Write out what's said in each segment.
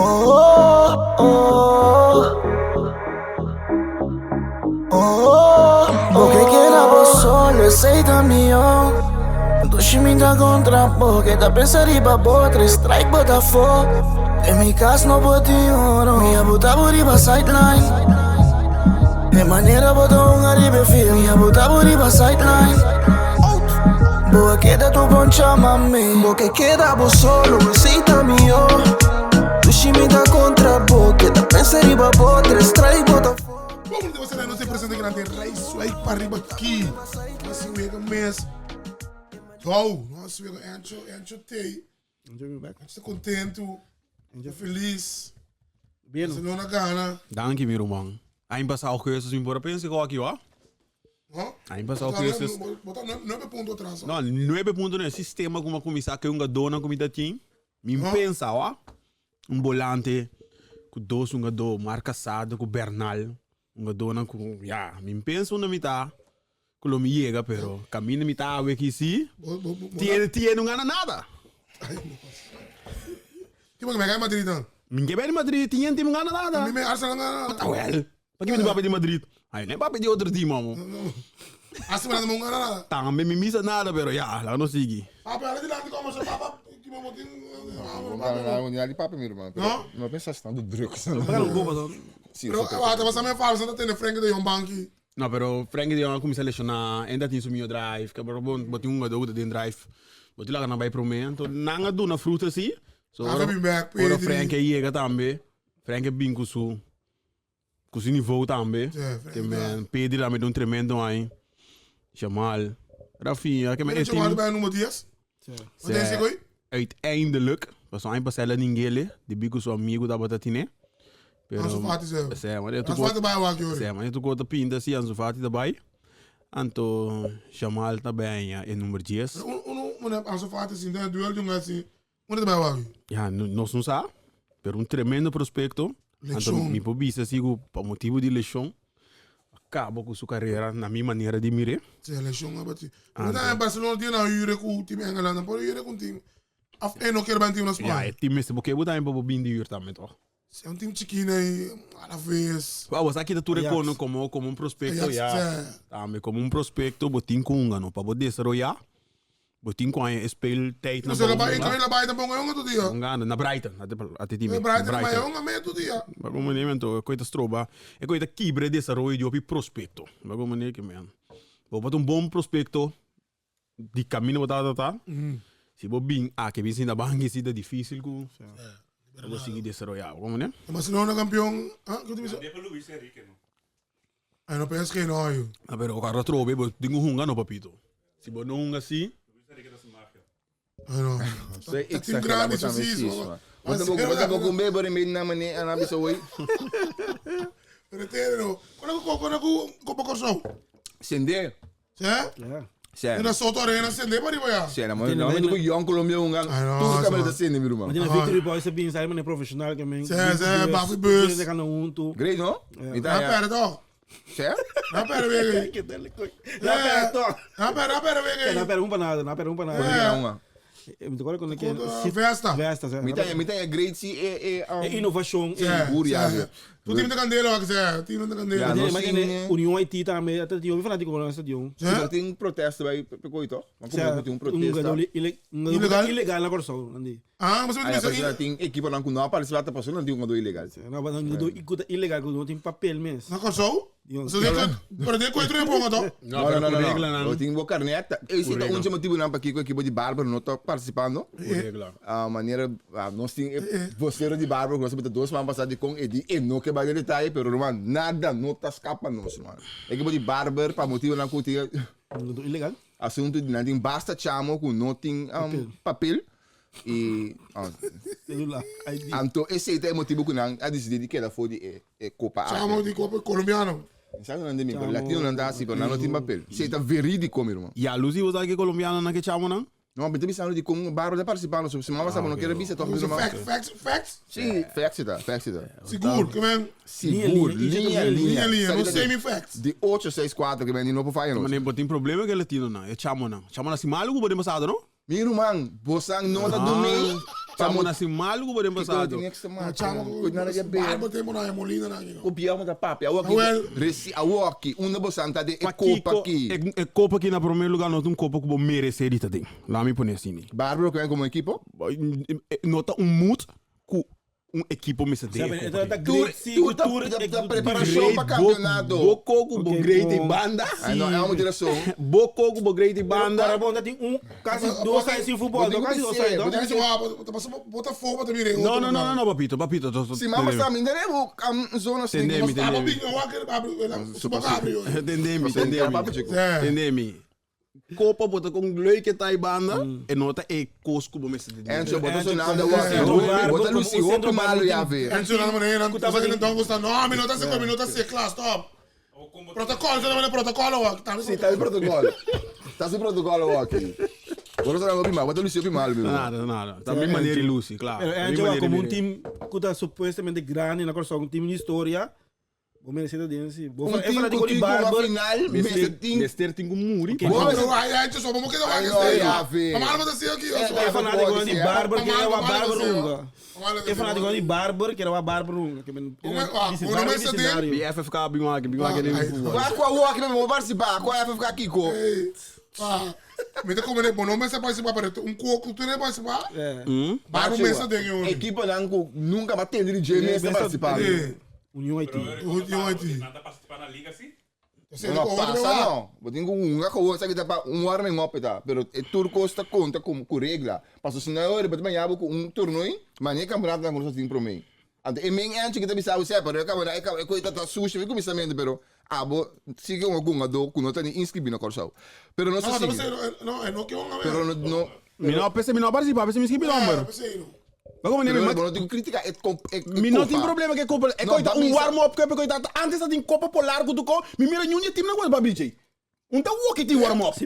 Oh, oh, oh, porque queda vos solo, aceita mío. Dushi me dá contra porque da pensariba botra, strike Botafogo. Em mi casa no boti oro, minha buta buriba sideline. De maneira bota arriba fio, minha buta buriba sideline. Boa queda tu bom chama-me, porque queda vos solo, aceita mío. Dushi me dá contra porque da pensariba botra, strike Botafogo. Vamos você não se presente grande rei, suai para arriba aqui. Nós vega mês. Wow, nós vega ancho tei. Estou contente, estou feliz. Barcelona gana. Dank je, meu irmão. Ainda passar o cursus embora pensa que aqui, ó. Ainda passar o cursus. Botar 9 pontos atrás. Não, 9 pontos no sistema como começar que um dona comida tinha. Me pensa, ó. Volante com dois marca Sada com Bernal. Dona com, me pensa onde me tá. Quando me chega, pero caminho me tá aqui sim. Tiene não ganha nada. Tipo que me ganha Madrid então. Ninguém vai de Madrid, tinha não ganha nada. Me Arsenal ganha. Tá well. Para que me vai de Madrid? Aí nem vai pedir outro time, mamo. Arsenal não ganha nada. Também me missa nada, pero lá não sigue. Ah, pero de lá de como se papa, que me motim. Não, de papo, meu irmão. Não pensa assim, do drugs. Pero até você me fala, você não tem Frank de Jong banki. Não, pero Frank de Jong começa a lesionar, ainda tem sumido drive, que bom, botar um garoto dentro drive. Botar lá na vai pro meio, então não dá na fruta assim. So, ora Frank aí chega também. Frank é bem com o nível também. Também Pedro lá me dá tremendo aí. Jamal. Rafinha, que me é Jamal bij nummer 10. Wat denk je? Uiteindelijk, was een passela ninguém, de bico seu amigo da Batatine. Ansu Fati mas Ansu Fati bij wat joh. Maar tu conta pinta assim Ansu Fati daarbij. Anto Jamal também é número 10. Ansu Fati sim, tem duel de assim. Onde bij wat? Ja, nós não sabe. Pero tremendo prospecto. Anto me pobisa sigo por motivo de lesão. Acabou com sua carreira na minha maneira de mirar. Sim, lesão é bati. Mas em Barcelona tinha na Jure com o time Engeland, por Jure com o time. Não quero bem time na Espanha. Ja, het time is porque botar em para bem de uur também toch. É time chiquinho aí, à la vez. Você aqui tá tudo como prospecto já. Também como prospecto, botin com não para poder desarrollar. Botin com a speel tijd na. Você lá vai também um todo dia. Na Brighton, até time. Brighton vai um meio todo dia. Mas como nem então, coisa stroba, é coisa quibre desarrollo de prospecto. Mas como nem que man. Vou botar bom prospecto de caminho tá. Se vou bem, que bem na banca se dá difícil com. Para conseguir desarrollar, como né? Barcelona campeão, que tu me sabe? Depois Luis Enrique, não. Aí não pensa que não, eu. Pero o cara trobe, bo tengo hunga no papito. Se bo no hunga assim, Luis Enrique da Sumáfia. Aí não. Isso é time grande isso sim. Você vou comer por meio na maneira, na pessoa aí. Retiro. Quando eu corso. Sender. Certo? Certo. Ainda solta a arena sem para ir para Certo, mas não é que o colombiano um tudo câmera da cena, meu irmão. Mas na Victory Boys é bem, sabe, é profissional também. Certo, bafi bus. Great, não? Não pera, então. Certo? Não pera, vem. Não pera, um para nada. Uma. Agora quando que Vesta. certo. Me tem a great se É inovação, é Tu time de candela, que é, time de candela. mas União Haiti também, até tinha ouvido falar de como na stadium. Não tem protesto vai pegou isso. Mas como tem protesto. Ilegal na corso, andi. Mas você já tem equipa não com não aparece lá tá passando não tem um ilegal. Não, mas não ilegal, não tem papel mesmo. na corso? Você tem coisa para ponga então? Não. Eu tenho boa carneta. Esse é um motivo não para que a equipe de Bárbaro não está participando. A maneira nós tem você de Bárbaro nós temos dois vamos passar de com e não que vai detalhe, pero não nada não está escapando nós, mano. A equipe de Bárbaro para motivo não curtir Ilegal? assunto de não tem basta chamo com não tem papel e Celular, ID. então esse é o motivo que não a decidir que ela foi de Copa Chama de Copa colombiano. Sabe não tem latino não dá assim, não tem papel. Isso é verídico, meu irmão. e a Lucy você aqui colombiana na que chama não? Não, mas também sabe de como o Bárbaro está participando, se mamãe sabe não quer ver se toca no Facts? sim, facts tá. Seguro, que vem. Seguro, linha. Não sei me facts. De 864 que vem não por fazer. Mas nem tem problema que latino não, é chama não. Chama assim mal o pode passar não? Meu irmão, você não tá dormindo. Estamos assim mal que podemos passar. Barba tempo na Molina na aqui. Copiamos da papi. A walkie, uma bostanta de copa aqui. É copa aqui na primeiro lugar, nós temos copa que vou merecer isso também. Lá me põe assim. Bárbaro que como equipo? Nota mood com equipo me cede. Então tá great da preparação para campeonato. Bococo, bo great banda. Não é uma direção. Bococo, bo great banda. Agora bom, tem quase 2 anos sem futebol, quase 2 anos. Bota fogo também. Não, papito. Se mama está me entendeu? Zona assim. Entendeu? Copa bota com leuke tai banda e nota e cosco bo me cede. Enzo bota sonada bota Lucy Hope malo já ver. Enzo na maneira não tá fazendo tão gostando. Não, minuto se minuto se class top. Protocolo, você não é protocolo, tá? Sim, tá no protocolo. Tá no protocolo aqui. Agora você não vai mal, bota Lucy Hope malo, meu. Nada. Também maneira e Lucy, claro. Enzo como um time que tá supostamente grande, na corção, um time de história. Vou merecer dentro sim. Vou falar de Cody Barber. Nester tem um muri. Vamos que não vai ser. Vamos assim aqui. Eu falar de Cody Barber que era uma Barber. Eu falar de Cody Barber que era uma Barber. O nome é Sadem. BFFK binwag Vai com a walk mesmo, vou participar. Com a FFK Kiko. Me te como bom nome é participar para um coco tu não participar. Barber me Sadem. Equipa nunca bateu de DJ mesmo participar. União Haiti. Nada participar na liga assim? Não passa não. Vou ter um sabe tá um ar em opeta, pero o turco está conta com regra. Passo senhor, mas também há um torneio, mas nem campeonato não consegue para mim. Ante e mim antes que também sabe se para câmera é coisa tá suja, fico me sabendo, pero abo sigue um gungado com nota nem inscrever na corção. Pero não se sigue. Não, é não que um. Pero não. Mi não pense, mi não participa, pense me inscrever number. Mas como eu não tenho crítica, não tem problema que copa. É coisa warm-up que é coisa antes da tem copa polar que tu com, me mira nenhum time na coisa para BJ. Então o que tem warm-up?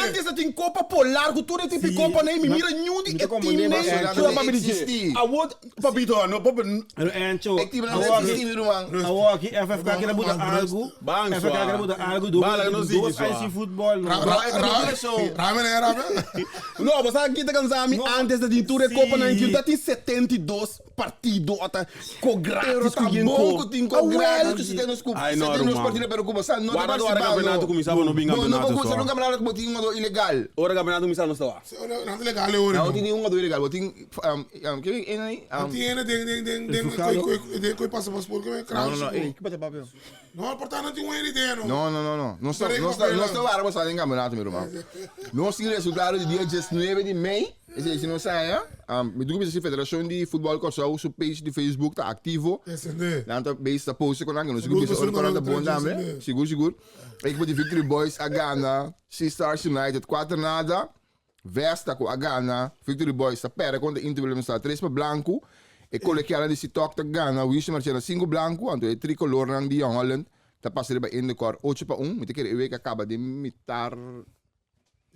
Antes da tem copa polar que tu é tipo copa nem me mira nenhum time nem que para BJ. A what papito no pop. Encho. A aqui FFK que buta algo. FFK que buta algo do. Dois aí futebol. Ramen era. Não, mas aqui tá cansado antes da tintura copa na que tá tem 72 partidos até com grátis com quem com grátis que você tem nos clubes. Você tem nos partidos pero como sabe não guarda o campeonato começava no bingo campeonato. Não, não campeonato como tinha um ilegal. Ora campeonato começava não estava. Não é legal ora. Não tinha um ilegal, tinha que é aí. Tem coi passa por que é crash. Não, que bate papel. Não, portanto não tinha um ideia não. Não está lá para em campeonato meu irmão. Nós temos resultado do dia 19 de maio. Se não sai, me digo que a Federação de Futebol Corsal, o page de Facebook está ativo. Lá está base está post com nós, seguro que o canal está bom também, seguro. A equipe de Victory Boys a Ghana, Stars United 4-0, Vesta com a Ghana, Victory Boys a pera contra Inter Williams está 3 para branco, e colequiala de Sitok a Ghana, Winston Marchena 5 branco, então é tricolor nang de Young Holland, está passando para Indicor 8-1, me tem que acaba de imitar.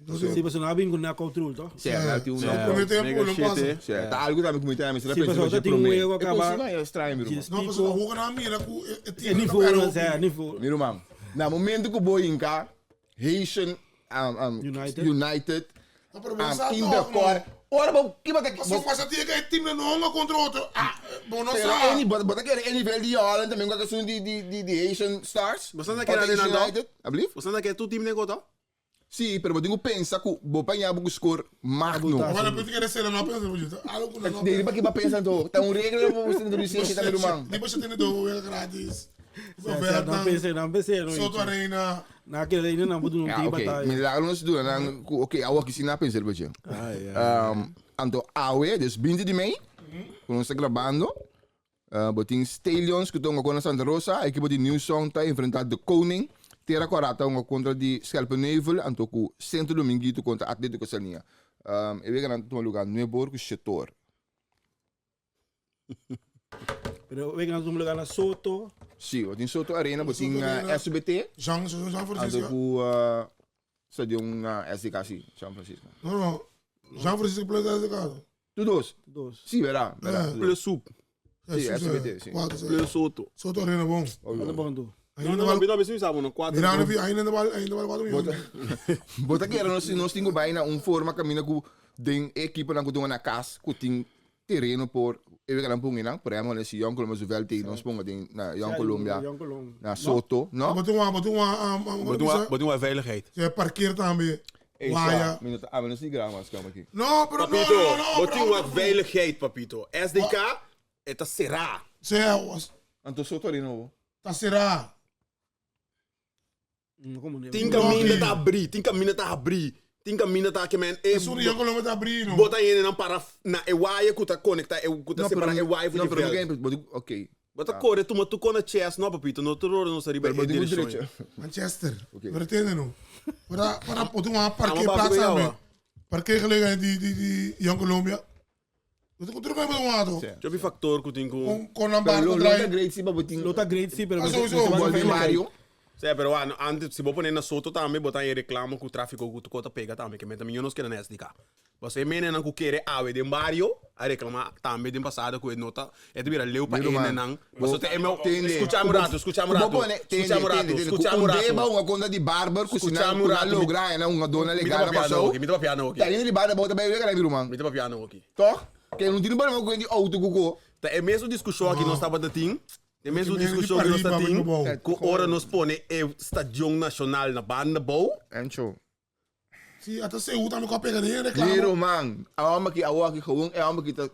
Sim, mas não há bingo na controle, tá? Certo, não passa. Certo, tá algo também comitê, mas será que tem um erro acabar. É estranho, meu irmão. Não, mas a rua na mira com é nível. Meu irmão, no momento que o Boinca, Haitian United, in the core. Ora, que vai ter que. Você passa ter que time não contra outro. Bom, não sabe. Bota aquele nível de Holland também com a questão de Haitian Stars. Você não quer ali na United, ablief? Você não quer tu time negócio? Sim, pero eu pensa que vou apanhar o score magno. Agora eu tenho que ser não pensa muito. Algo não. Dele para que vai pensar então. Tá regra para você não dizer que tá meu irmão. Depois você tem do grátis. Não pensei. Soto Arena. Naquele ainda não pode não ter batalha. Me lá não se dura, ok, a que se não pensa depois. Então, awe, dus 20 de maio, quando está gravando, botin Stallions que estão com a Santa Rosa, a equipe de New Song está enfrentando de Koning. Terra Corata contra de Schelpenheuvel, anto com Santo Dominguito contra Atlético Salinha. Eu vejo que lugar no Borgo Setor. Pero vejo que lugar na Soto. Sim, botin Soto Arena, botin SBT. Jean Francisco. Anto com stadion SDKC, São Francisco. Não. Jean Francisco Plaza SDK. Todos. Sim, verá. Plus Sup. Sim, SBT, sim. Plus Soto. Soto Arena bom. Tá bom tu. Ainda vale 4. Ainda vale 4 milhões. Bota que era nós temos bem na forma caminho com Den equipe dan kutunga na kas, kuting terreno por eu que não punha não, por exemplo, nesse Young Colombia so vel tegen ons punga ding na Young Colombia, na Soto, no? Botou uma veiligheid. Je parkeert também. Waya. Minuto, não se grava mas calma aqui. No, pero Papito, no. botou uma veiligheid, papito. SDK, это será. Anto Soto ali não. Tá será. Tem caminho tá abrir, tem caminho tá abrir. Tem caminho tá que man. Isso Young Colombia tá abrindo. Bota ele não para na wire que tá conectar, que tá separar wire Não, de pero vel. ok. Bota corre, tu com a chest, não papito, não tu não sabe bem direção. Manchester. Okay. Vertende no. Para poder uma parqueer Ama plaats bago aan yawa. Parqueer gelegen die Young Colombia. Dat ik terug hebben doen. Deixa eu ver factor que tem com. Kon een Pero bar lo draaien. great sim babuting. Lota great sim, pero Sowieso. Mario. Sim, pero antes se vou pôr na Soto também, botar em reclamo que o tráfico que tu conta pega também, que também não quer na SDK. Você mena não quer ave de Mario, a reclamar também de passada com nota, é de virar leu para ele não. Você tem meu escuchamos rato. Deba uma conta de barber, cozinhar por lá lograr, é uma dona legal na passou. Me dá piano aqui. Tá indo de barber, bota bem legal, meu irmão. Me dá piano aqui. Toch? Que não tem problema com de auto Google. Tá é mesmo discussão aqui nós estava dating. É mesmo discussão que nós está tendo. Que hora nos põe é Estádio Nacional na banda boa. Ancho. Zie, até se uita me copia de reclamo. Miro man, awam aqui gewoon, awam aqui tá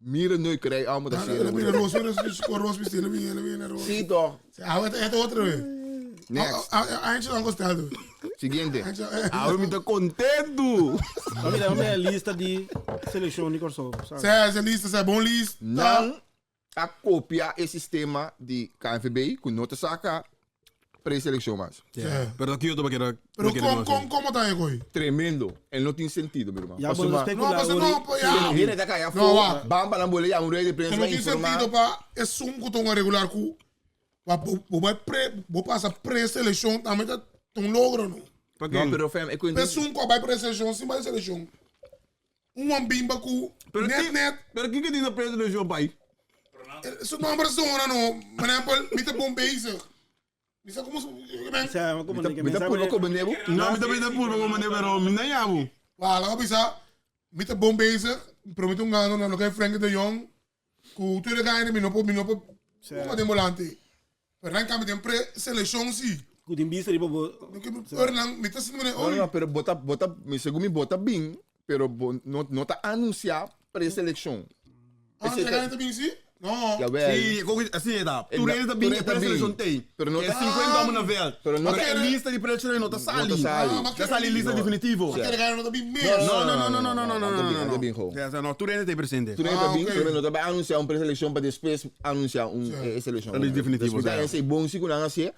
mira no krijg, awam tá Ele vira roos, roos bestellen, ele vira roos. Sim, toch. É outra vez. Next. A gente não gostado. Seguinte. Ah, eu me tô contento. Vamos ver a lista de seleção de Corso. Zij lista, zij bom lista. Não a cópia esse sistema de KNVB com nota saca pré-seleção mas. Pero aqui eu tô querendo. Pero como tá aí, coi? Tremendo. Ele não tem sentido, meu irmão. Já vamos Não, especular. mas não, já. Viene da cá, Não, vá. bamba na boleia, um rei de prensa Não vai tem informar. sentido para é um que estão a regular com vou passar pré-seleção também tá tão logro não. Não, pero fam, é coisa. Pessoa que vai pré-seleção, sim vai seleção. Bimba com net. Pero que tem na pré-seleção, pai? Isso não é uma persona não, por exemplo, me tá bom basic. Isso é como Me dá por pouco benevo. Não, me também dá por como maneira, pero me não amo. Wala, bisa, me tá bom basic. Prometo ano na local Frank de Jong. Com tudo que ainda me não pode, como de volante. Pero não cabe de pré-seleção sim. Goed in biester, bobo. Orlang, me tá sendo Não, pero bota, segundo me bota bem, pero não tá anunciar pré-seleção. Você ganha também sim? Não. Sim, assim é da. Tu rei da binha pré-seleção tem. Pero não É tá 50 vamos na vel. Pero não Mas é lista de pré-seleção não tá sali. sali. Já sali lista definitivo. Você ganha também mesmo. Não, tu rei tem presente. Tu tá bem, pero não tá anunciar pré-seleção para depois anunciar seleção. É definitivo. Então, é bom se não assim.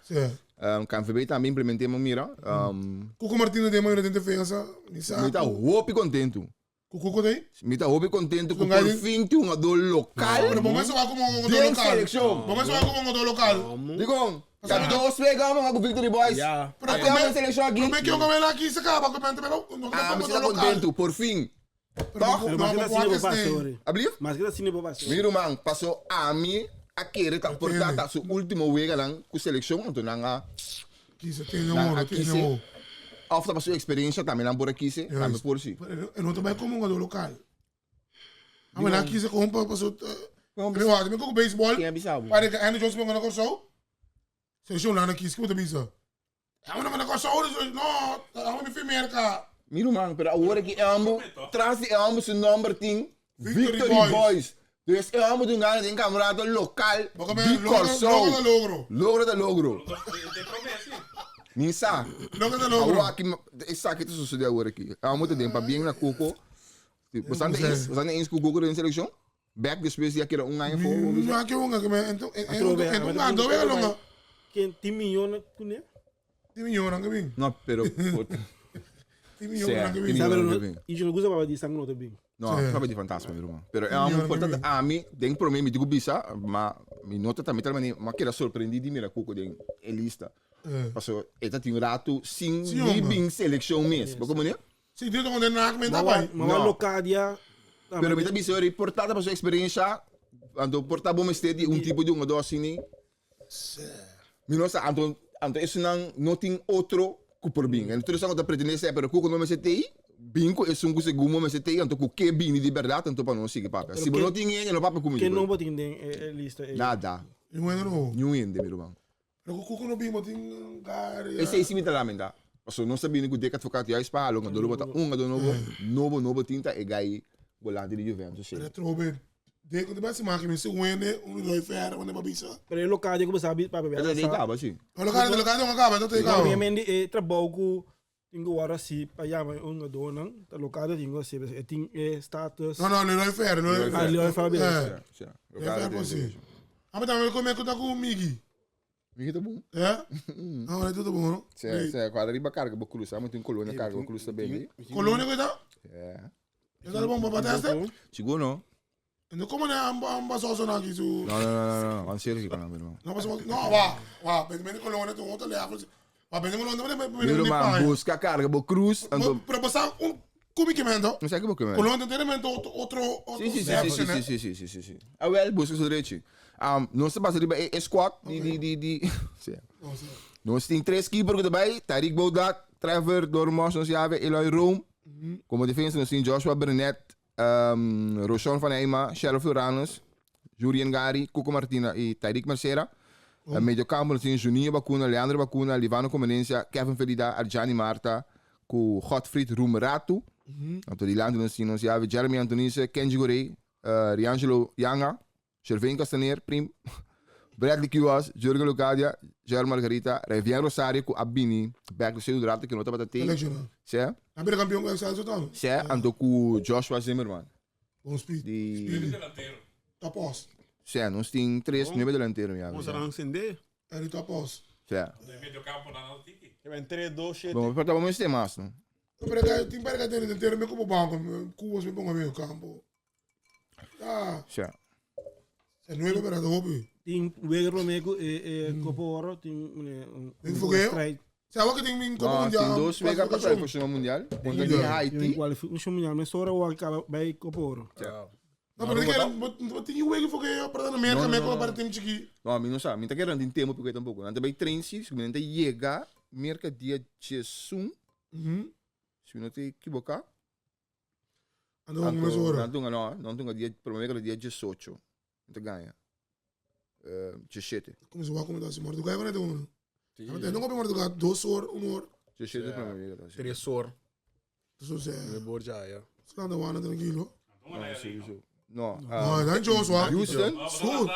KNVB também implementamos mira. Cuco Martins tem uma grande defesa. Me tá roupa contento. Cuco tem? Me tá roupa contento com por fim que um ador local. Pero vamos a como um Bien local. seleção. Vamos a como um local. Digo, tá dois pegamos com Victory Boys. Até a seleção aqui. Como é que eu comendo aqui se acaba com o Ah, me está contento, por fim. Pero mas que assim não passou. Abrir? Mas que assim não passou. Miro man, passou a mim a querer tá portar su último week lang com seleção, então não Aqui você tem um tem um. After passou experiência também não por aqui se, também por si. Eu não também como um local. Ah, mas aqui você compra passou. Eu acho que com beisebol. Quem é bisabo? Para que Andy Johnson não corso. Seleção lá aqui, que você pensa? Ah, mas não corso, não, ah, me filmar cá. Miro man, pero agora que amo, traz de amo seu number team, Victory Boys. Dus amo de gaan in camerato local, de corso. Logro de logro. Nisa. Logro de logro. Aqui, essa aqui tu sucede agora aqui. Amo te tempo bem na Coco. Você não é com Coco na seleção? Back depois de aquele ano for. Não, aqui que me então ando bem longa. Que tem milhões com ele? Tem milhões que vem. Não, pero Tem milhões que vem. Sabe, e eu não gosto para dizer não também. Não, sabe de fantasma, meu irmão. Pero é muito importante a mim, tem para mim, me digo bisa, mas me nota também, mas que era surpreendido mira Coco de lista. Passou, eta tinha rato sim, bem seleção mesmo, como né? Sim, dentro quando na que me dá Mas local dia. Pero me tá bisa reportada para sua experiência, ando portar bom estede tipo de uma dose assim. Me nossa, ando isso não tem outro por bem. Então isso não tá pretendendo ser, pero Coco não me setei, Bingo é um segundo, mas você tem então que bini de verdade, então para não seguir papai. Se não tem ninguém, não papai comigo. Que não botem lista. Nada. Não é não. Nenhum de meu irmão. Pero kuku no bimo ting cara. Esse é esse me tá. Passo não sabia nem que o deca advogado já está longa, dolo bota novo tinta e gai bolante de Juventus. Pero trobe. De quando vai se marcar, me se wende, doi ferro, onde babisa. Pero el local de como sabe, papai. Ela tem cabo assim. O local não acaba, então tem Não, cabo. minha mãe trabalho com tingo hora se para já mas donan, tá local de tingo se tem status. Não, doi ferro, doi ferro. Ali vai falar bem. Sim. Ferro assim. Ah, mas também como é que tá com o Migi? Migi tá bom. É? Não, é tudo bom, não? Se quadra riba carga bocruz, sabe tem colônia carga bocruz também. Colônia que tá? É. É tá bom para teste? Chegou não? Então como é amba só aqui su? Não, vamos ser aqui com meu irmão. Não, mas não, vá, bem colônia tu outra leva. Vá, bem colônia também Meu irmão busca carga bocruz, ando. Para passar comicamento. Não sei que bocruz. Colônia tem outro Sim. Ah, well, busca seu direito. Não se passa riba squad de nós tem 3 keepers também, Tariq Boudak, Trevor Dormos, nós have Eloy Rome. Como defesa nós tem Joshua Burnett, Roshan van Eyma, Sheriff Uranus, Julian Gari, Cuco Martina e Tariq Mercera. Meio campo nós tem Juninho Bacuna, Leandro Bacuna, Livano Comenência, Kevin Felida, Arjani Marta, com Godfried Rumerato. Então de lado nós have Jeremy Antonise, Kenji Gorey, Riangelo Yanga, Gervain Castaner, Prim, Bradley Kiwas, Jurgen Lucadia, Jair Margarita, Revian Rosario, com Abini, Back do Seu Drato, que não está para ter. Sim. A primeira campeão que é total. Sim, ando com Joshua Zimmerman. Bom speed. Delanteiro. Top boss. Sim, nós tem 3 níveis delanteiros. Vamos acender? Ele top boss. Sim. No meio do campo da nossa tiki. Eu entrei 2, 7. Bom, mas vamos ter mais, não? Eu tenho para que inteiro me como banco, cubos me pongo no campo. Ah, Sim. é 9 para dobe. Tem o Romego e Coporo, tem Tem fogueiro? Sabe que tem em Copa Mundial? Tem 2 mega para o Copa Mundial. Quando ele é Haiti. Qualificação mundial, mas só o acaba vai Coporo. Não, mas eu tenho o fogueiro para dar América, América para time chiqui. Não, não sabe. Não está querendo em tempo porque tampouco. Não também treino se não tem chega América dia 16. Se não tem equivocar. Não, mas ora. Não tem dia, pelo menos dia 18. Não te ganha. 17. Como se vai comentar assim, mas tu ganha quando é um. Não comprei mais do gato 2 horas, 1 hora. 17 pelo menos. 3 horas. Isso é. Eu vou já, é. Você anda lá tranquilo. Não, não é Joshua. Houston. Sul.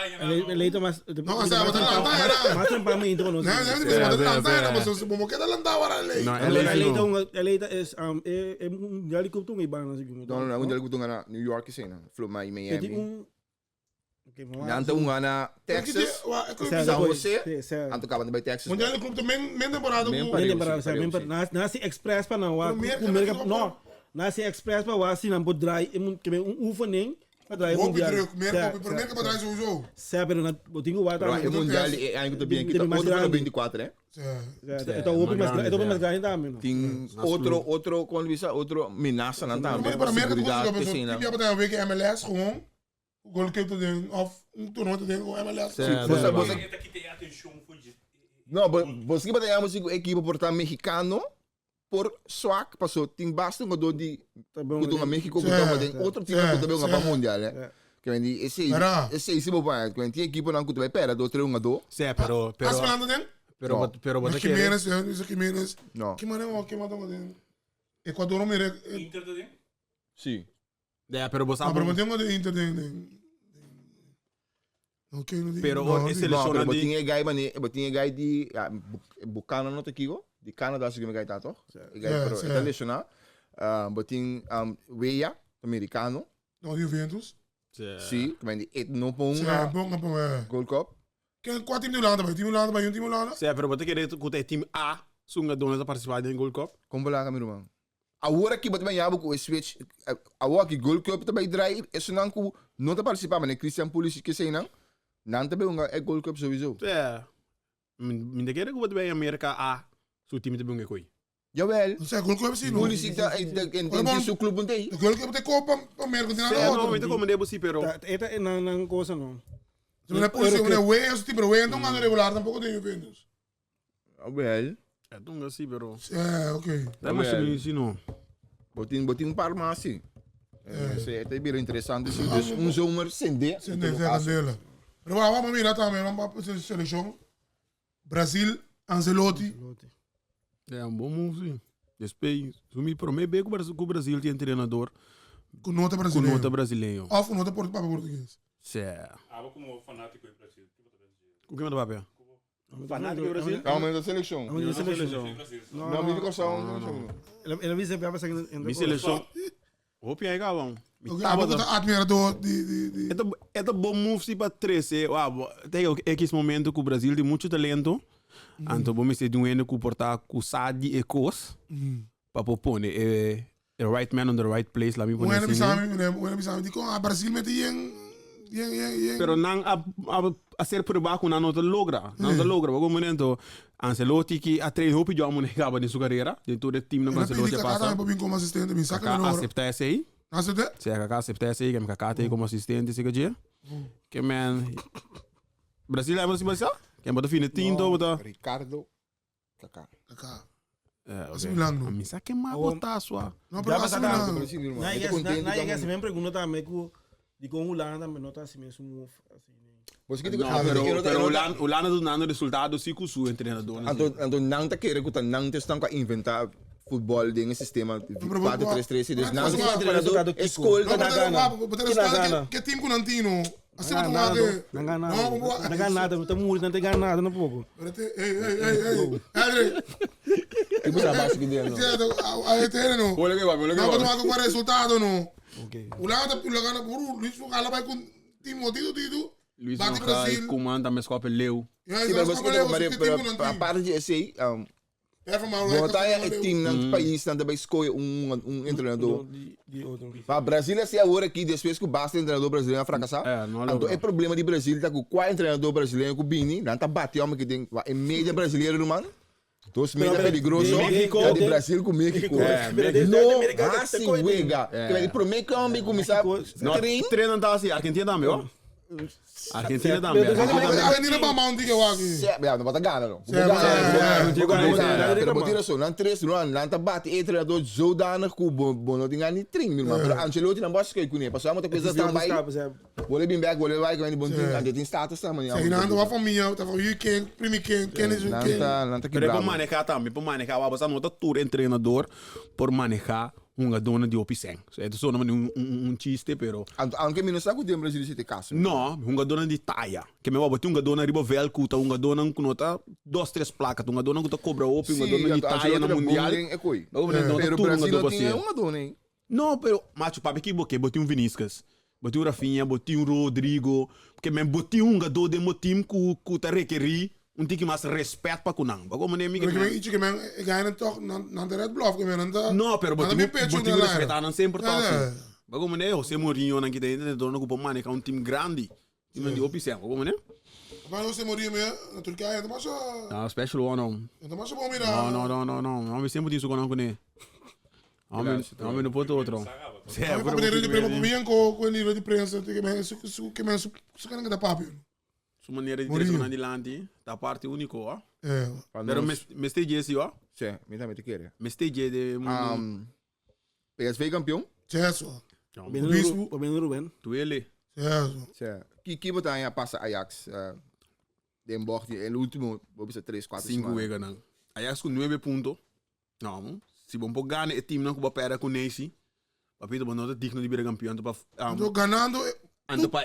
Eleito mais. Não, você vai tentar era. Mais tempo para mim então não. Não, você vai tentar era, mas você como que ela não dá hora lei. Não, eleita é mundial de cultura ibana assim. Não, onde ele cutunga na New York sim, não. Fluma em Miami. Nanta na Texas. São José. Anto acaba de Texas. Mundial de clube também men temporada. Men temporada, nasi express para não, não. Nasi express para o assim não pode drive, que ufa nem para drive mundial. Primeiro que para drive o jogo. Sabe, não botinho vai também. O mundial é ainda bem que tá 24, né? Então o mais grande também. Tem outro quando visa outro ameaça não tá. Para América do Sul, que para ver que MLS gewoon o gol que tu tem of torneio tu tem com MLS. Não, você que tem uma equipe portar mexicano por swag passou tem bastante quando de quando México quando tem outro time que também uma mundial, né? Que vem esse bom pai, quando tem equipe não que vai pera do 3-1-2. Sim, pero pero você quer isso aqui menos. Não. Que maneira que manda tem. Equador não Inter também? Sim. É, pero você sabe. Mas tem de Inter tem. Ok, não tem. Pero esse seleciona de botinha gai de Bucana não te equivo. De Canadá se que me gai tá, toch? Gai pro internacional. Botinha Weia, americano. No Juventus. Sim, que vem de não põe Gold Cup. Que qual time de Holanda vai? Time de Holanda vai um time de Holanda? Sim, pero você quer que o time A sunga donas a participar em Gold Cup? Como lá, meu irmão? Agora que também já com o switch, agora que Gold Cup também drive, isso não que não tá participando, mas Christian Pulisic que sei não também é Gold Cup sowieso. É, me quer que o também América A, seu time também é coi. Jawel. Não sei, Gold Cup sim. Pulisic em seu clube não tem. Gold Cup tem Copa América tem nada. Não, não como debo sim, pero. Esta não coisa não. Não é Pulisic, não é Weia, esse tipo de Weia não anda regular tampouco tem Juventus. Jawel. É, então assim, pero. É, ok. Não, mas se não. Botin farmacie. Het is weer interessant. Dus zomer Sende. Candela. Pero vamos a mirar también, vamos a hacer selección. Brasil, Ancelotti. É um bom move, sim. Depois, sumi para mim bem que o Brasil tem treinador Com nota com brasileiro. nota brasileiro. Ou com nota português. Certo. Aba como fanático do Brasil. O que manda papel? Fanático do Brasil? Aumenta a seleção. Aumenta a seleção. Não, me diga só. Ele avisa que vai sair em Minha seleção. Hoop jij gewoon? Ok, a boca tá admirador de... É um bom move se para três. Tem aquele momento que o Brasil tem muito talento. Então, vamos ter um que portar com Sadi e Kos. Para pôr the right man on the right place. Lá me O ano bisami, di ko, Brasil mete yang... Pero não a ser probado com não te logra. Não te logra. Porque o momento Ancelotti que a treino hoop já acaba de sua carreira. De todo o time não Ancelotti passa. Como assistente, me saca Kaká accepta essa aí. Accepta? Se a Kaká accepta essa aí, que a Kaká tem como assistente, se que que man Brasil é mais assim, que bota fim de tinto, bota Ricardo Kaká. Kaká. é, Milan, a mim sabe que mais botar sua. Não, pero assim não. Na igreja me pergunta também que com o Holanda também não está assim mesmo. Você que Pero o Lana do nando resultado se com o treinador. Então não tá querendo que não estão a inventar futebol de um sistema 4-3-3 dus não tem treinador escolta na Gana. Que time com Antino? Assim vai tomar Não ganha nada, não tem muro, não tem ganha nada, não pouco. Ei, André. tipo já baixa que dentro. Aí não. Olha que vai, olha que Não vai. vai tomar com resultado não. Ok. O Landa pula gana por Luís Fugala vai com time Tito. Luiz Bate Van Brasil. Gaal comanda mas Copa Leu. Sim, mas você que a parte de esse botar é time no país tanto para escolher treinador. Para Brasil é agora aqui depois que basta treinador brasileiro fracassar. Então é problema de Brasil tá com qual treinador brasileiro que Bini, não tá batendo que tem em média brasileiro mano. Então os média peligroso é de Brasil com México. Não, assim wega. Que vai pro México me começar Treino tá assim, Argentina também, ó. Argentina também. Argentina para mão diga o aqui. Não bota gana não. Pero botira só, não três runs, não tá bate treinador zodanig com bom não tem nem 30 mil mas pero Ancelotti não basta que conhece, passou muita coisa tá vai. Vou bem back, vou vai que bom time, ande tem status também. Sei não, uma família, tá falando quem, primo quem não tá que Pero para manejar também, para manejar, vai passar nota tour treinador por manejar dona de opção. Isso só não é chiste, pero aunque menos sabe que o Brasil se te caso. Não, dona de taia. Que me vai botar dona riba velco, dona com nota 2-3 placas, dona que cobra op, dona de taia na mundial. Pero Brasil não tem uma dona, hein? Não, pero macho papi que botei Vinícius. Botei Rafinha, botei Rodrigo, porque me botei dona de meu time que tá requerir tique mais respeito para kunang. Bago man emi que iets que men gaan toch naar de red bluff que men dan. No, pero botei respeitar não sempre toque. Bago man José Mourinho nang kita ainda dono ko pamane ka time grande. Time de opção. Bago man Mas José Mourinho na Turquia é mais Ah, special one on. É mais bom mirar. No. Não sempre disso com né. Homem no ponto outro. É, para poder de primo comigo com o livro de prensa que men su kan da papi. Su maneira de direção adiante, da parte único, ó. É. Pero me stage esse, ó. Sim, me também te queria. Me stage de PSV campeão? Certo. O Ben Ruben. Tu ele. Certo. Que botar aí a passa Ajax de embora el último, vou ver 3, 4, 5 wega não. Ajax com 9 pontos. Não, se bom por ganhar o time não que pera com Neisi. Papito bom não digno de vir campeão para Tô ganhando. Ando para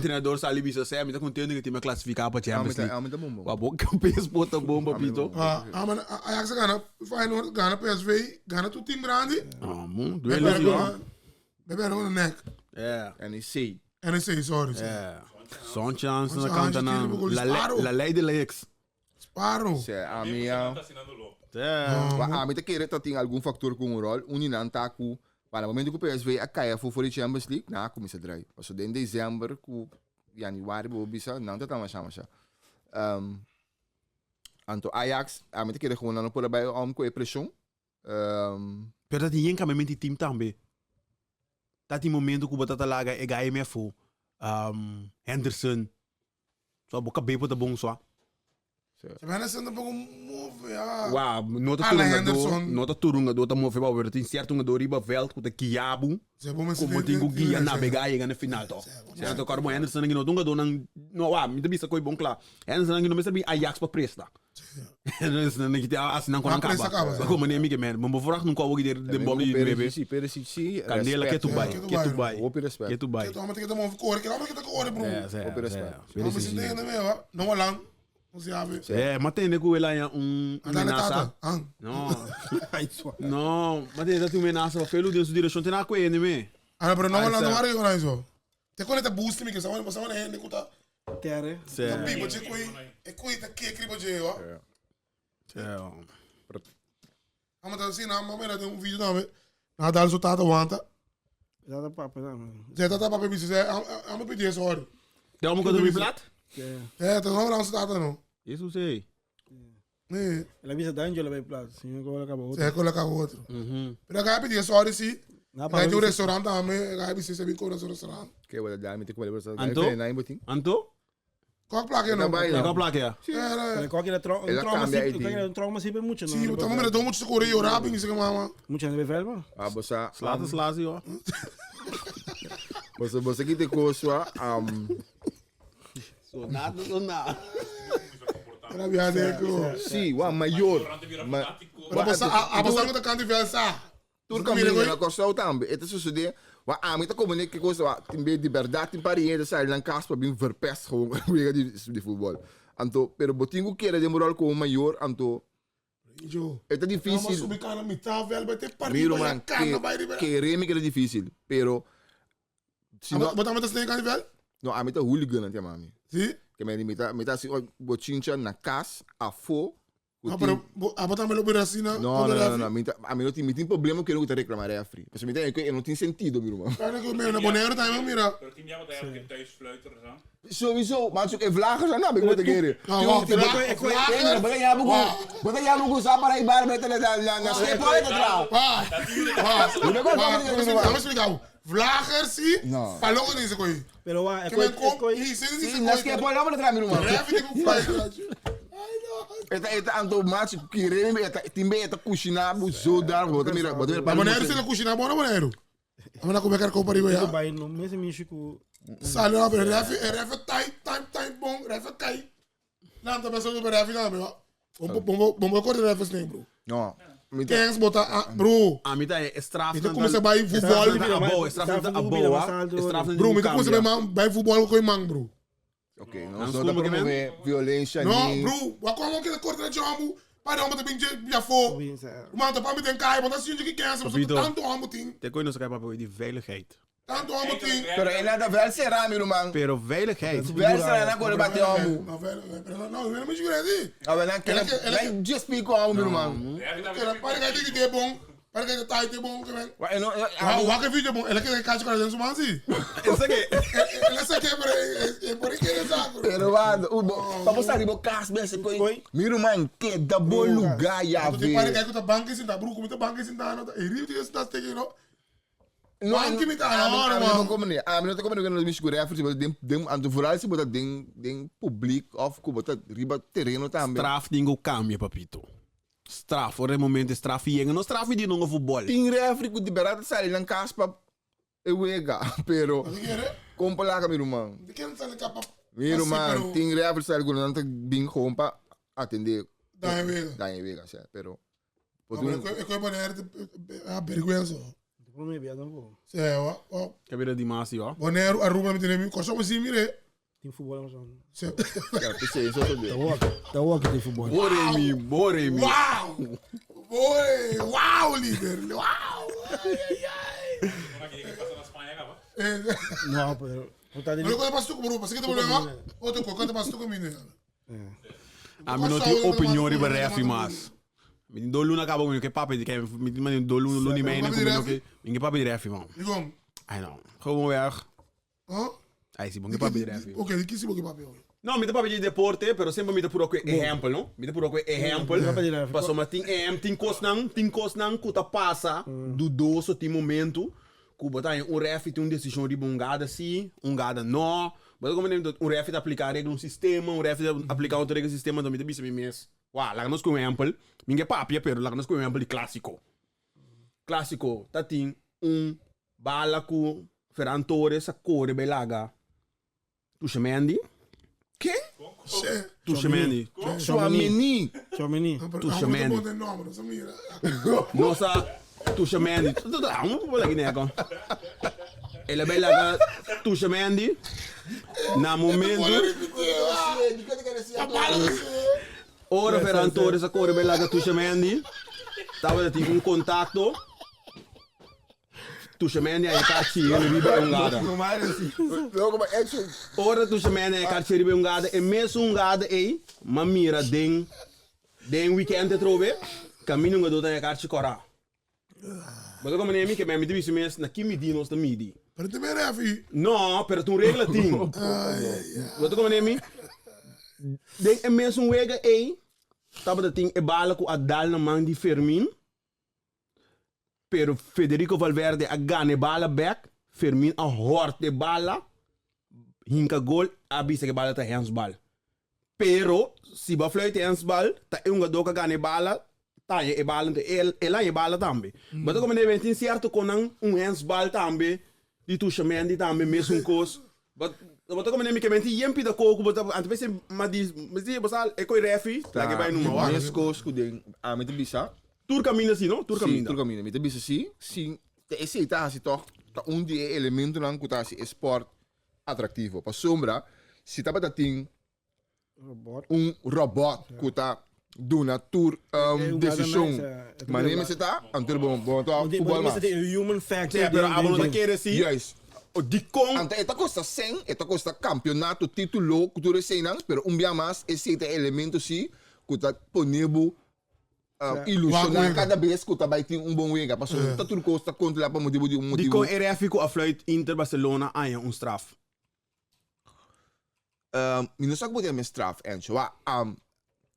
treinador sabe bisa saya minta contente que time classificar para Champions League. Aumenta bom. Wa bom campeões bota bom papito. Mas Ajax gana, Feyenoord gana PSV, gana tu time grande. Mon, duelo assim, ó. Beber no neck. É. NEC, sorry. É. Só chance na conta na la lei de Lex. Sparo. A minha. A minha querer tem algum fator com o rol, não tá com para o momento que o PSV a cair for a Champions League, na começa a drive. Passou em dezembro, que januário, vou bisa, não tá mais chama já. Então Ajax, a minha querer não pode baixar com a pressão. Pero tem um caminho de time também. Tá tem momento que o batata laga é HMF, Henderson, só boca bem para bom só. Ze zijn sendo pouco move, ja. Wow, nota Alan turunga Henderson. nota turunga do ta move ba wer tin certo nga do riba veld com te kiabu. Ze hebben mensen Como tingo guia na bega e na final to. Certo, Carmo Henderson ngi no dunga do nang no wa, mi te bisa koi bon kla. Henderson ngi no mesa bi Ajax pa presta. Henderson ngi te as nan konan presta kaba. acaba, Como nem mi que men, mo vorach nun ko wogi de bom di bebe. Perisici. Candela que tu vai, que tu vai. Op respect. Que tu vai. Então, mas tem que dar uma cor, que não tem que cor, bro. Op respect. Não, mas se tem ainda não é lang. Não se abre. Mas tem nego ela ya Tata. No. No, mas tem tu menaça va felu dentro direção tem na coene me. Ah, pero não é lang, não é que não isso. Te conecta boost me que só uma rende kuta. Terre. Tá bibo de coi. É coi tá que cribo de ó. Vamos tá assim, não, mas tem vídeo também. Na dal so tata wanta. Ja, dat papa, ja, man. Ze tata papa bicho, ze amo pedir essa hora. Tem alguma coisa me plat? Ja. Tá não so tata não. Isso sei. Nee, Ela visa danjo la vai plaats. Sim, agora acabou. é colocar outro. Pero ga pedir essa hora sim. Na Ga ter um pa. restaurante também, ga pedir se bem com o restaurante. Que vai dar, me tem que fazer. Anto? Anto? Qual placa não? Vai, É qual placa é? Pero qualquer Ela trauma cambia sempre, ID. qualquer trauma sempre muito, Sim, não. então mas dá muito seguro aí, o rap, isso que mama. Muito não vai ver, Ah, você. Slata slazi ó. Você que tem coisa, So nada, so nada. Era viagem que sim, o maior. Pero a passar no canto de versa. Turca menina na costa também. Itu sucede. Wa amita comunique que coisa, tem bem liberdade, tem pariente, sai lá em casa para bem verpest gewoon de voetbal. Anto, pero botingo queira demorar com o maior, anto. Jo. É Vamos difícil. subir cara mitad, velho, vai ter Miro partido, man, cana, vai liberar. que reme que é difícil, pero se não, Botamos essa tem canto, velho? não amita hooligan até mami. Sim. Que me limita, mita assim, bochincha na casa, a fo. Ah, pero botamos lo assim, Não, a mim não tem problema que eu não te reclamar é free. Mas me tem não tem sentido, meu irmão. Cara, que meu na boneiro também, mira. Pero team jij wat eigenlijk thuis fluiteren dan? Sowieso, maar zoek even lager zijn, nou, ik moet keren. Nou, wacht, Bota já buku sa para ibar beter na step olha atrás. Vamos explicar. Vlager, sim. Não. Falou com isso, coi. Pero wa, Que me com, e se Sim, na step olha atrás, meu irmão. Ref, tem que fazer. Eta automático que reme, timbe eta cozinhar, zo dar, bota mira, A boneiro, se ele cozinhar, bom na boneiro. Vamos lá comer com o parigo eu já. vai no mesmo México. Saliu lá, pero ref tá bom, ref cai. Não, tá pensando no ref, não, meu. Vamos correr ref, sim, bro. Não. Quem se botar, bro. A mim tá é straf. Então começa a bair futebol. Straf na boa. Straf na Bro, então começa a bair futebol com o man, bro. Ok, não só dá pra promover violência. Não, bro, como que corta de jambo? Para onde tem já for. O man tá para me tem cai, mas assim que quer, você tanto amo tem. Tem coisa não se papel de veiligheid. Tanto amo tem. Pero ele anda velho será, meu irmão. Pero veiligheid. Velho será na cor bater amo. Não, não me jure Ah, mas não just pico amo, meu irmão. Para que tem bom. Para que tá aí bom, que vem. Eu O que vídeo bom, ele quer caixa com a gente, mas sim. Isso aqui. Ele só quer por isso que ele sabe. Pero vado, para postar de bocas bem coi. Meu irmão, que da bom lugar já Tu tem para ver. que tá banca sem tá, bro, como tá banca sem tá, não. E rio que está tekendo. Não, Banca me tá, não, não mano. como nem. Ah, não tô como não me escurecer, porque dem anto vooral se botar dem publiek of ko botar riba terreno também. Straf dingo cambia, papito. Straf, ora momento straf e não straf de não futebol. Ting refri ku liberado sai lang caspa e wega, pero compara meu irmão. De quem sai capa? Meu irmão, ting refri sai ku não tá bem compa atender. Daí vega. Daí vega, certo, pero É que é boneiro a vergonha. Por mim, viado, não. É, ó. Cabelo de massa, ó. Boneiro a rua me tem coxa assim, mire. Tem futebol, não são. cara, pensei isso tudo. Tá walk tem futebol. Boremi. Uau! Boy, uau, líder. Uau! Ai. Como é que passa na Espanha, cara? Não, pero. Puta de. Olha quando passou com o grupo, você que tá olhando? Outro quando passou com o menino. A mim não tem opinião de ref mas. Me dou luna acabou com que papo de que me dou luna me não que ninguém papo de ref, mano. Digam. Ai não. Como é? Hã? Aí sim, bom que papo de ref. Ok, de que se boque papel? Não, me dá papo de deporte, pero sempre me dá por aqui exemplo, não? Me dá por aqui exemplo. Passou mas tem cosnan que tá passa do doce tem momento que botar um ref tem uma decisão de bungada sim, ungada não. Mas como um ref de aplicar um sistema, um ref de aplicar outro sistema, também tem bicho mês. Lá nós com um exemplo, ninguém papia, pero lá nós com um exemplo de clássico. Clássico, tá tem bala com ferrantores, a cor belaga. Tu chamendi? Quem? Tu chamendi? Chouameni. Tu chamendi? Nossa, tu chamendi? Vamos por aqui, né? Ele é belaga, tu chamendi? Na momento, ora ferrantores, a cor belaga, tu chamendi? Tava de um contato. Tu chamendi aí cartier ribe ungada. Ora tu chamendi aí cartier ribe ungada e mesmo ungada aí, mamira den weekend trove, caminho ngado da cartier cora. Mas como nem que me diz mesmo na kimi dinos da midi. Pero te mere afi. No, pero tu regla ting. Mas como nem den é mesmo wega aí, tava de ting e bala com a dal na mão de Fermin. Pero Federico Valverde a gane bala back, Fermin a horte bala, hinka gol, abisa que bala ta handsbal. Pero se ba fluit handsbal, ta unga doka gane bala, ta e bala ela e bala tambe. Mas como nem tem certo com handsbal tambe, di tu chamendi tambe mesmo cos. But como nem que menti yempi da coco, but antes vezes mas di basal e coi refi, la que vai numa hora. Mescos com den a met bisa. Tur caminha assim, não? Tur Sim, caminha. tur caminha. Met bisa sim, sim. Esse tá assim toch, tá de elemento lang que tá assim sport atrativo. Para sombra, se tá para ting robot que tá duna tour decisão. Mas nem me se tá, anter bom tá futebol mas. Human factor. É, pero abro da querer sim. Yes. O dicon. Ante eta costa 100, eta costa campeonato, título, cultura senang, pero dia mais esse elemento sim, que tá ponível ilusionar cada vez que tá vai ter bom wega, passou tá tudo costa contra lá para motivo de motivo. Dicon era fico a fluit Inter Barcelona aí straf. Não sabe poder me straf, Encho.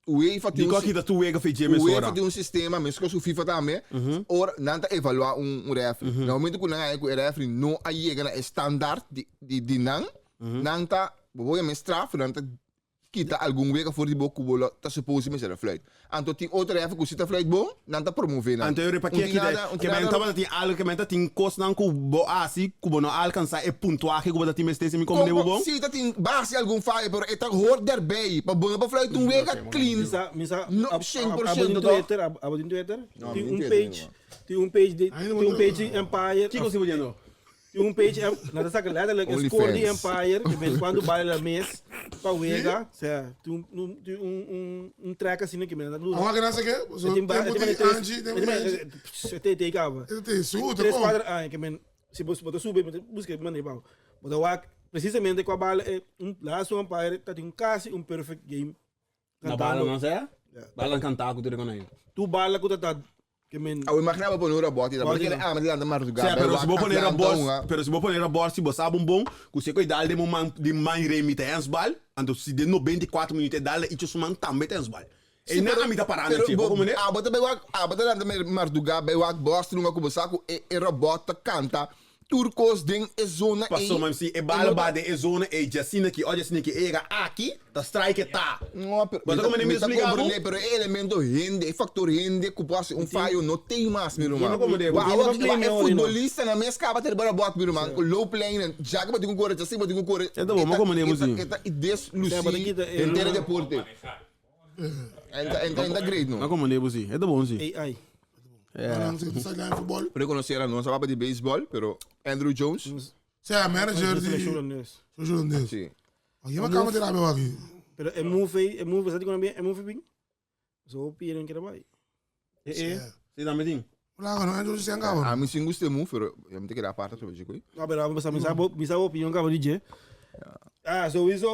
UEFA tem Dicon aqui da tu wega fez mais hora. UEFA tem sistema, mesmo com o FIFA também. Ora, não tá evaluar referee. No momento que o referee não chega na standard de não tá vou me straf, não tá kita algum wega voor die boku bola tá suposto me ser fluit. Anto tem outro referee que se tá fluit bom, não tá promover Anto eu repa que que men tava tem algo que men tá tem cost não que bo assim que bo não alcançar e pontuagem que bo tá tem mestre me como nebo bom. Se tá tem base algum falha, pero eta hoort daarbij. Pa bom pa fluit wega clean. Misa, 100% abo din Twitter. Tem um page Empire. Que consigo dizendo? Tem um page, nada saca letterlijk een score die Empire, que vem quando baila a mês, para o Ega, tem um track assim que vem na luz. Agora que nós aqui, tem tem cava. tem suco, Três quadros, que vem, se você botar subir, busca manda igual. Botar precisamente com a bala lá o Empire tá tem quase perfect game. Na bala não sei? Bala cantar com tudo com aí. Tu bala com tá que men. Eu imaginava por um robot, mas ele mas ele anda mais do gato. Pero se vou poner a boss, pero se vou poner a boss, se você sabe bom, que você cuidar de man remite handsball, então se de 94 minutos dá e tu man também handsball. E não a mim tá parando tipo, como né? Bota anda mais do gato, eu boss nunca como saco e robot canta. Turcos den e zona e. Passou, mas se é bala bade e zona e jacina que olha assim que ega aqui, tá strike tá. Não, mas como nem me explica, pero elemento rende, fator rende, que pode falho não tem mais, meu irmão. É futebolista na minha escapa ter para bot, meu irmão. Low playing, já que batem com cor, já sei batem com cor. É da bom, mas como nem assim. E desluci inteira deporte. Ainda great, não. Mas como nem assim. É da bom sim. AI. Reconhecer a nossa papa de beisebol, pero Andrew Jones. Você é manager de holandês. Sim. Aqui vai calma de lá meu aqui. Pero é move, sabe quando é move bem? Só pira que era vai. Você dá medinho? Lá não é do sem cabo. A mim sim gostei muito, pero eu me tenho que dar parte sobre isso. Ah, pero mas misa opinião cabo DJ. Ah, so isso.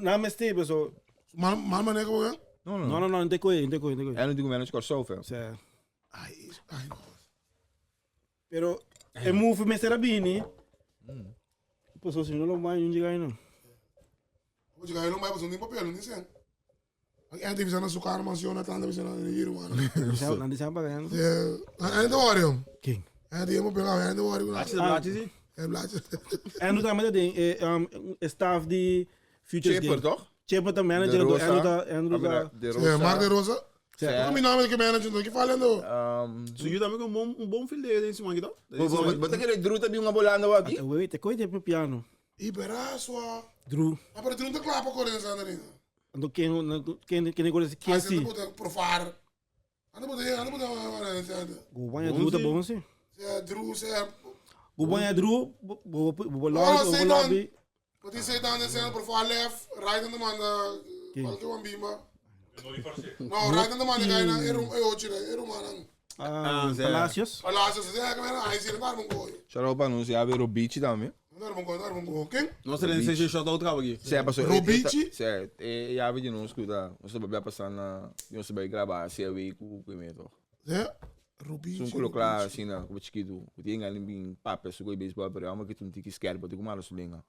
Na meste, so. Mal mané que vai? Não tem coisa. É não digo menos que só, velho. Ai. Pero é move me será bem, né? Pois assim não vai não chegar não. Vou chegar não vai passar nem papel, nem sei. Aqui a divisão na sua mas eu na tanda divisão na giro, mano. Não deixa pagar. Ainda worry. Quem? Ainda eu vou pegar, ainda worry. Ati. En doet aan de staff die Futures Chipper, Game. toch? Chipper de manager. De Rosa. En doet dat. De Ja, Mark de Rosa. Rosa. Ja. Kom je nou met de manager, dan je vallen door. So you dan een bom film deze man gedaan? Wat denk je dat Drew heb je een bolanda wat? Weet ik ooit heb een piano. Iberaswa. Drew. Maar de Drew te klappen kon in zijn erin. En dan ken ik wel eens een keer Hij zit zien. moet provar. En dan moet hij Goeie Drew de boven zien. ja, Drew zei. Goeie Drew. Say Lobby. dan. Wat hij zei dan is een provar lef. Rijden de man. Welke one bima. Nou, rijden de man die ga je naar Erum man. Palacios. Palacios is eigenlijk hij zit naar mijn gooi. Shout-out aan ons, ja, weer op beach dan weer. Naar mijn gooi. King. Nós teremos esse shot-out aqui. Zij passou. Robici? Zij, ja, weet je nog, escuta. Nós estamos passando, nós estamos gravar, se é veículo, que toch. Ja. Rubici. Zo'n colocar assim, na, como chiquito. O dia em bem papel, se goi baseball, pero ama que tu não tem que esquerda, porque como ela sulinga.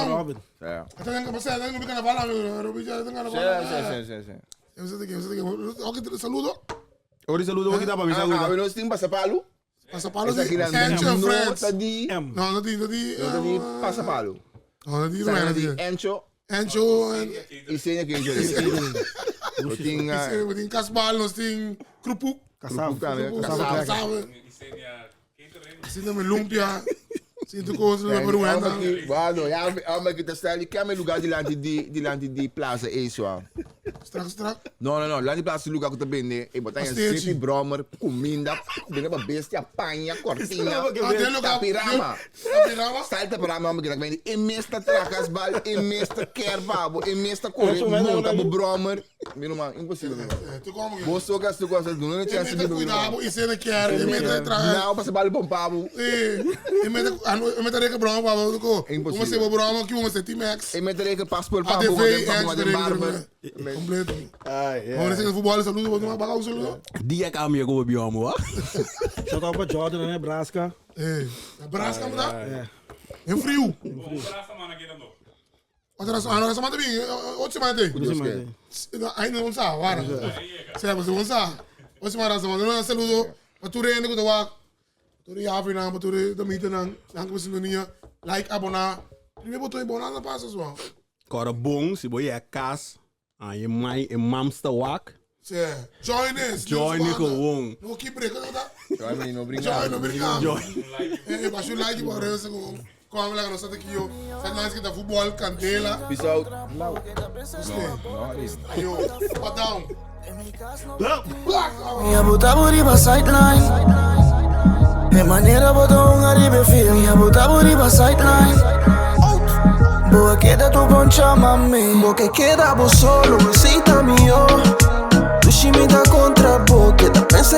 Robin. Ja. Ik denk dat we nu kunnen vallen. Rubici, ik denk dat we Sim. we zitten. Oké, saludo. Ori saludo aqui dá para mim, Ah, saludo. nós temos passapalo. Passapalo Essa aqui di é Encho and Friends. nota de... M. No, dat die. Nota de passapalo. No, dat die Nota de Ryan. Encho Encho en e senha que eu tinha... we die kasbal, nos die kroepoek. Cassava. Samen. Zit met lumpia. Zit te kozen met Ja, Peruana. Mano, ja, mas que tá style, que é meu lugar de de plaza é isso, ó. Strak. Não, lá de plaza lugar que tá bem, né? E botar em Stage. city bromer, comida, bem pra bestia, panha, cortinha, Até lugar. tapirama. Tapirama. Style tapirama, mas que tá bem, e mesta tracas bal, e mesta kerbabo, e mesta corre, Eso, mas monta não, pro bromer. Mira, mano, impossível. Tu como? Você que tu gosta de não tinha Je sido met do cuidado, is in een keer. Je met het traag. Não, passa bal bom pabo. Je met het reken brown, papa. Impossível. Como se brown, que você tem max. E meter que paspoort pabo, ATV, wat Encho, de barber. completo. Gewoon eens in voetballen, saludo, wat maar bagau saludo. Dia que a minha go bio amo, Shout out para Jordan en Nebraska. Nebraska, moet dat? En frio. Wat er is aan, wat er is wat ze maar doen. Hij niet ons waar. Ze hebben ze ons wat ze maar aan, dan saludo. Wat tu rende goed waak. Tu ri hafi na, tu ri de meeting na, hangt we sintonia. Like, abona. Primeiro botou abona na passa só. Cora bom, se boy é cas, aí mãe e mamsta wak. Join us. Join ni gewoon. No keep break, wat dat? Join no brinca. Join, no brinca. Join. Mas je like, maar er is gewoon. Kom lekker, dan zat ik hier. Zet langs de voetbal, candela. Peace out. Yo, wat down. Minha buta buriba sideline. De maneira botou arriba feel. Minha buta buriba sideline. Boa queda tu poncha mami. Boa queda bo solo, aceita-me yo. Tu me dá contra boa, queda pensa